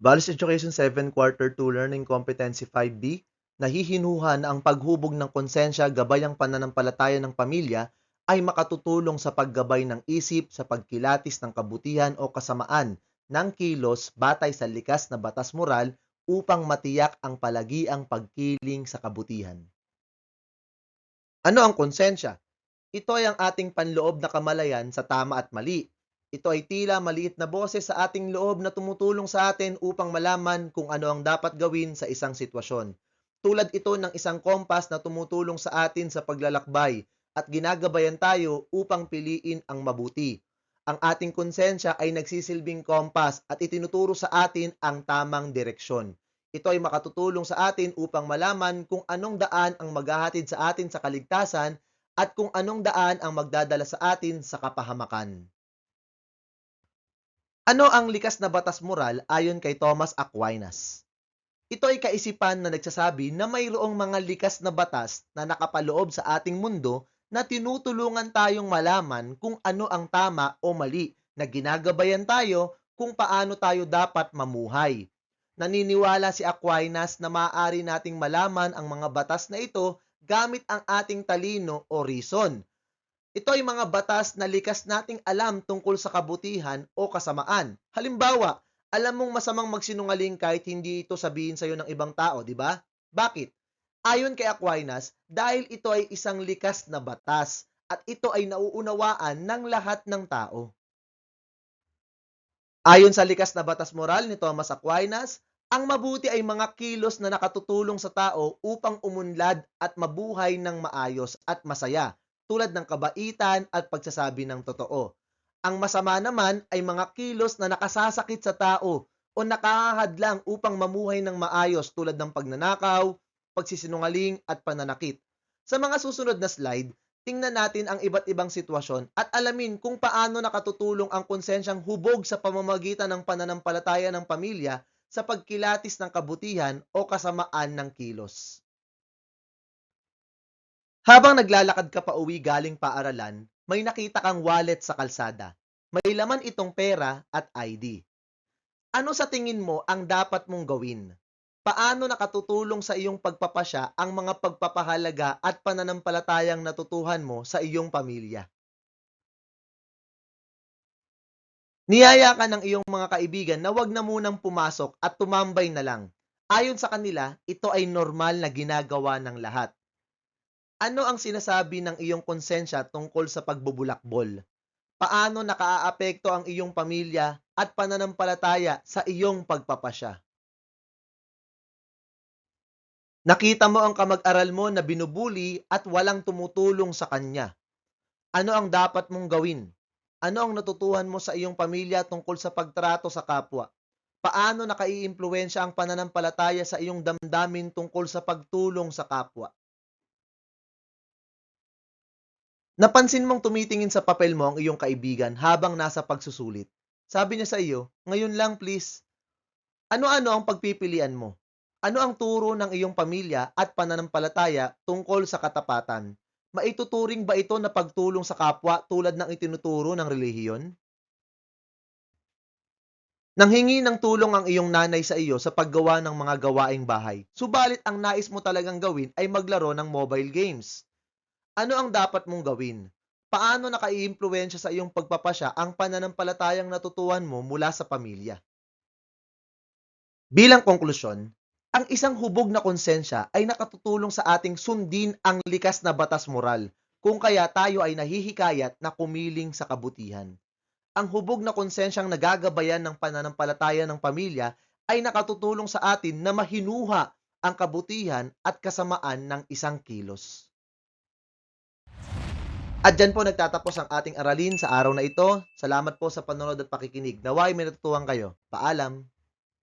Values Education 7 Quarter 2 Learning Competency 5B, nahihinuha na ang paghubog ng konsensya gabay ang pananampalataya ng pamilya ay makatutulong sa paggabay ng isip sa pagkilatis ng kabutihan o kasamaan ng kilos batay sa likas na batas moral upang matiyak ang palagiang pagkiling sa kabutihan. Ano ang konsensya? Ito ay ang ating panloob na kamalayan sa tama at mali. Ito ay tila maliit na boses sa ating loob na tumutulong sa atin upang malaman kung ano ang dapat gawin sa isang sitwasyon. Tulad ito ng isang kompas na tumutulong sa atin sa paglalakbay at ginagabayan tayo upang piliin ang mabuti. Ang ating konsensya ay nagsisilbing kompas at itinuturo sa atin ang tamang direksyon. Ito ay makatutulong sa atin upang malaman kung anong daan ang maghahatid sa atin sa kaligtasan at kung anong daan ang magdadala sa atin sa kapahamakan. Ano ang likas na batas moral ayon kay Thomas Aquinas? Ito ay kaisipan na nagsasabi na mayroong mga likas na batas na nakapaloob sa ating mundo na tinutulungan tayong malaman kung ano ang tama o mali, na ginagabayan tayo kung paano tayo dapat mamuhay. Naniniwala si Aquinas na maaari nating malaman ang mga batas na ito gamit ang ating talino o reason. Ito ay mga batas na likas nating alam tungkol sa kabutihan o kasamaan. Halimbawa, alam mong masamang magsinungaling kahit hindi ito sabihin sa iyo ng ibang tao, di ba? Bakit? Ayon kay Aquinas, dahil ito ay isang likas na batas at ito ay nauunawaan ng lahat ng tao. Ayon sa likas na batas moral ni Thomas Aquinas, ang mabuti ay mga kilos na nakatutulong sa tao upang umunlad at mabuhay ng maayos at masaya, tulad ng kabaitan at pagsasabi ng totoo. Ang masama naman ay mga kilos na nakasasakit sa tao o nakahadlang upang mamuhay ng maayos, tulad ng pagnanakaw, pagsisinungaling at pananakit. Sa mga susunod na slide, tingnan natin ang iba't ibang sitwasyon at alamin kung paano nakatutulong ang konsensyang hubog sa pamamagitan ng pananampalataya ng pamilya sa pagkilatis ng kabutihan o kasamaan ng kilos. Habang naglalakad ka pa uwi galing paaralan, may nakita kang wallet sa kalsada. May laman itong pera at ID. Ano sa tingin mo ang dapat mong gawin? Paano nakatutulong sa iyong pagpapasya ang mga pagpapahalaga at pananampalatayang natutuhan mo sa iyong pamilya? Niyaya ka ng iyong mga kaibigan na wag na munang pumasok at tumambay na lang. Ayon sa kanila, ito ay normal na ginagawa ng lahat. Ano ang sinasabi ng iyong konsensya tungkol sa pagbubulakbol? Paano nakaaapekto ang iyong pamilya at pananampalataya sa iyong pagpapasya? Nakita mo ang kamag-aral mo na binubuli at walang tumutulong sa kanya. Ano ang dapat mong gawin? Ano ang natutuhan mo sa iyong pamilya tungkol sa pagtrato sa kapwa? Paano nakaiimpluwensya ang pananampalataya sa iyong damdamin tungkol sa pagtulong sa kapwa? Napansin mong tumitingin sa papel mo ang iyong kaibigan habang nasa pagsusulit. Sabi niya sa iyo, "Ngayon lang please." Ano-ano ang pagpipilian mo? Ano ang turo ng iyong pamilya at pananampalataya tungkol sa katapatan? Maituturing ba ito na pagtulong sa kapwa tulad ng itinuturo ng relihiyon? Nanghingi ng tulong ang iyong nanay sa iyo sa paggawa ng mga gawaing bahay. Subalit ang nais mo talagang gawin ay maglaro ng mobile games. Ano ang dapat mong gawin? Paano nakaiimpluwensya sa iyong pagpapasya ang pananampalatayang natutuhan mo mula sa pamilya? Bilang konklusyon, ang isang hubog na konsensya ay nakatutulong sa ating sundin ang likas na batas moral, kung kaya tayo ay nahihikayat na kumiling sa kabutihan. Ang hubog na konsensyang nagagabayan ng pananampalataya ng pamilya ay nakatutulong sa atin na mahinuha ang kabutihan at kasamaan ng isang kilos. At dyan po nagtatapos ang ating aralin sa araw na ito. Salamat po sa panonood at pakikinig. Nawa'y may natutuhan kayo. Paalam!